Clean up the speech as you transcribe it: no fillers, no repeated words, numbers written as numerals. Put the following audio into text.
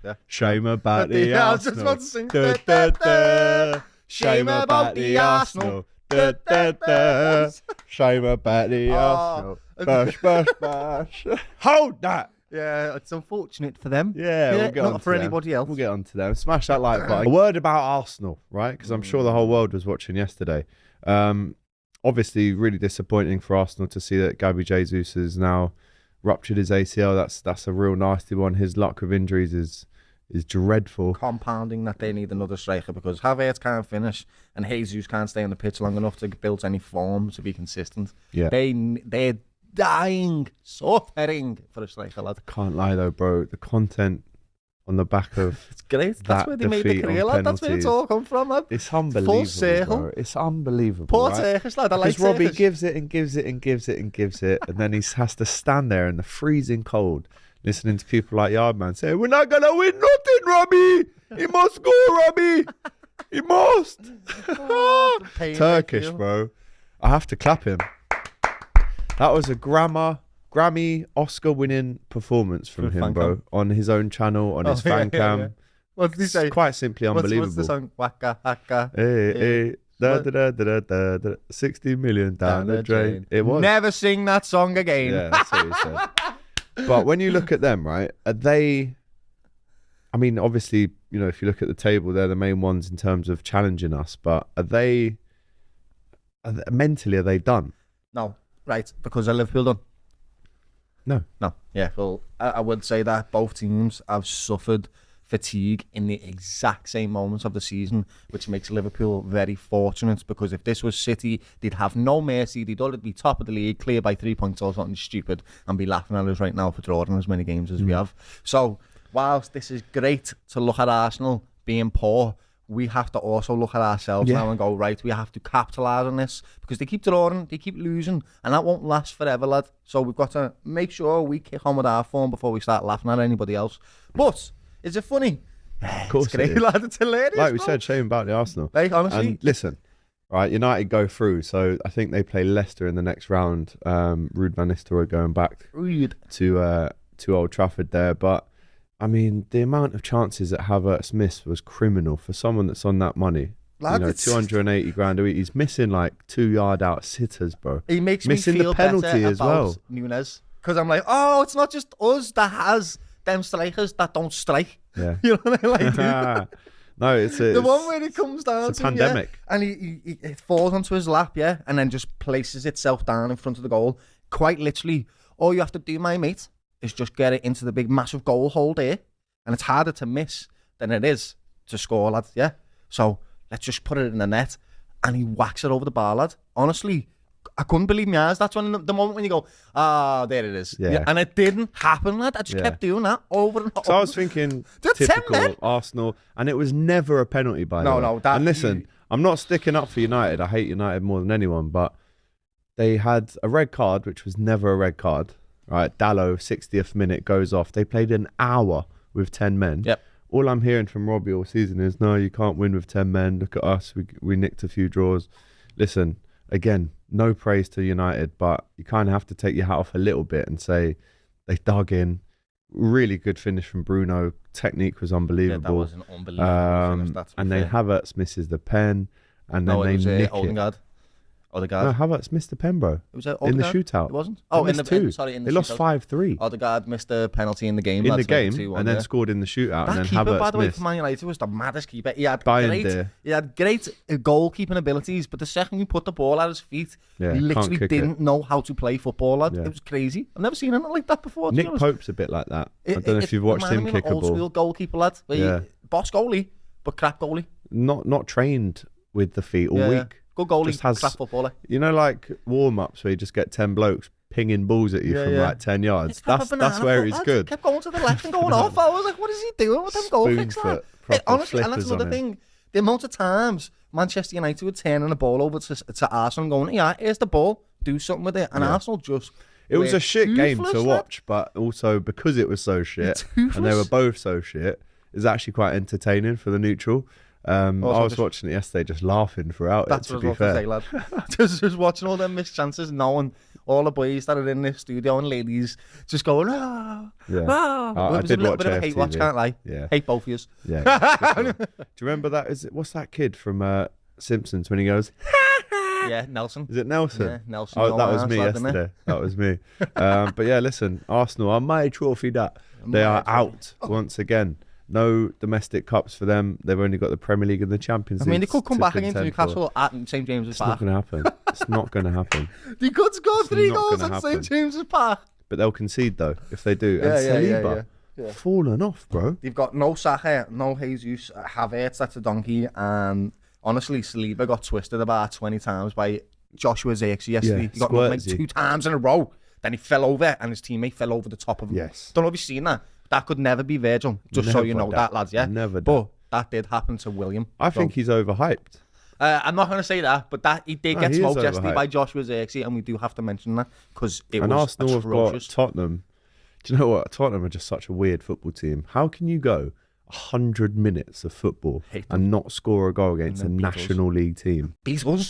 Yeah. Shame about the I Arsenal. was just about to sing. Da, da, da. Shame about the Arsenal. Da, da, da. Shame about the Arsenal. Bash, bash, bash. Hold that. Yeah, it's unfortunate for them. Yeah, we'll get on not for anybody else. We'll get on to them. Smash that like button. A word about Arsenal, right? Because I'm sure the whole world was watching yesterday. Obviously, really disappointing for Arsenal to see that Gabby Jesus has now ruptured his ACL. That's a real nasty one. His luck with injuries is dreadful. Compounding that they need another striker because Havertz can't finish and Jesus can't stay on the pitch long enough to build any form to be consistent. Yeah, they're dying, suffering for a striker, lad. Can't lie though, bro. The content on the back of it's great. That's where they made the career, lad. That's where it's all come from, lad. It's unbelievable. Full circle. Bro. It's unbelievable. Poor Turkish lad. I like because Robbie gives it and gives it and gives it and gives it, and then he has to stand there in the freezing cold, listening to people like Yardman say, "We're not gonna win nothing, Robbie. He must go, Robbie. He must." Turkish, bro. I have to clap him. That was a Grammy Oscar-winning performance from him, bro, on his own channel, on his fan cam. Yeah. What did he say? Quite simply unbelievable. What's the song? Waka, haka. Hey, da, da, da, da, da, da, 60 million down the drain. It was. Never sing that song again. Yeah, that's what he said. But when you look at them, right, are they... I mean, obviously, you know, if you look at the table, they're the main ones in terms of challenging us, but mentally, are they done? No. Right, because are Liverpool done? No. Yeah, well, I would say that both teams have suffered fatigue in the exact same moments of the season, which makes Liverpool very fortunate, because if this was City, they'd have no mercy. They'd already be top of the league, clear by 3 points or something stupid, and be laughing at us right now for drawing as many games as we have. So, whilst this is great to look at Arsenal being poor, we have to also look at ourselves now and go, right, we have to capitalise on this, because they keep drawing, they keep losing, and that won't last forever, lad. So we've got to make sure we kick on with our form before we start laughing at anybody else. But, is it funny? Of course it's great, it is. lad. It's hilarious, like we bro. said, shame about the Arsenal. Like, honestly. And listen, right, United go through, so I think they play Leicester in the next round. Ruud van Nistelrooy going back to Old Trafford there, but I mean, the amount of chances that Havertz missed was criminal for someone that's on that money. Lad, you know, 280 grand a week. He's missing like 2 yard out sitters, bro. He makes missing me feel the penalty better as well. Nunez, because I'm like, oh, it's not just us that has them strikers that don't strike. Yeah, you know what I like? No, it's the one where it comes down it's to a pandemic, and it falls onto his lap, and then just places itself down in front of the goal. Quite literally, all you have to do, my mate, is just get it into the big massive goal hole there. And it's harder to miss than it is to score, lad. Yeah. So let's just put it in the net. And he whacks it over the bar, lad. Honestly, I couldn't believe my eyes. That's when the moment when you go, there it is. Yeah. And it didn't happen, lad. I just kept doing that over and over. So I was thinking typical Arsenal, and it was never a penalty by the way. No. And listen, I'm not sticking up for United. I hate United more than anyone, but they had a red card, which was never a red card. Right, Dallo, 60th minute, goes off. They played an hour with 10 men. Yep. All I'm hearing from Robbie all season is, no, you can't win with 10 men. Look at us. We nicked a few draws. Listen, again, no praise to United, but you kind of have to take your hat off a little bit and say they dug in. Really good finish from Bruno. Technique was unbelievable. Yeah, that was an unbelievable finish. And then Havertz misses the pen, and then they nick it. Odegaard. No, Havertz missed the pen, bro. It was in the shootout. It wasn't? Oh, in the shootout. They lost 5-3. Odegaard missed the penalty in the game. And then scored in the shootout. That and then keeper, Havertz by the way, missed. for Man United was the maddest keeper. He had great goalkeeping abilities, but the second you put the ball at his feet, he literally didn't know how to play football, lad. It was crazy. I've never seen anything like that before. Nick Pope's a bit like that. I don't know if you've watched him kick a ball. Old school goalkeeper, lad. Boss goalie, but crap goalie. Not trained with the feet all week. Good goalie, crap footballer. You know, like warm-ups where you just get 10 blokes pinging balls at you from like 10 yards. That's where he's good. He kept going to the left and going off. I was like, what is he doing with them goal kicks? Honestly, and that's another thing. The amount of times Manchester United would turn the ball over to Arsenal going, here's the ball, do something with it. And Arsenal just... It was a shit game to watch, but also because it was so shit, and they were both so shit, it's actually quite entertaining for the neutral. I was watching it yesterday, just laughing throughout it, to be fair. Lad. just watching all them missed chances, knowing all the boys that are in the studio and ladies just going, ah. Yeah. Ah. It was a little bit of a hate watch, can't lie. Yeah. Hate both of you. Yeah. Do you remember that? What's that kid from Simpsons when he goes, yeah, Nelson. Is it Nelson? Yeah, Nelson. Oh, that was me yesterday. That was me. But yeah, listen, Arsenal are my trophy that. They are out once again. No domestic cups for them. They've only got the Premier League and the Champions League. I mean, they could come back against Newcastle at St James's Park. It's not going to happen. It's not going to happen. They could score 3 goals at St James's Park. But they'll concede, though, if they do. Yeah, and Saliba, fallen off, bro. They've got no Saka, no Jesus, Havertz, that's a donkey. And honestly, Saliba got twisted about 20 times by Joshua Zirkzee yesterday. He got knocked like 2 times in a row. Then he fell over and his teammate fell over the top of him. Yes. Don't know if you've seen that. That could never be Virgil, just so you know that, lads, yeah? Never But that did happen to William. I think he's overhyped. I'm not going to say that, but he did get smoked yesterday by Joshua Zirkzee, and we do have to mention that because it was Arsenal atrocious. Have got Tottenham. Do you know what? Tottenham are just such a weird football team. How can you go 100 minutes of football and not score a goal against a National League team? Beatles.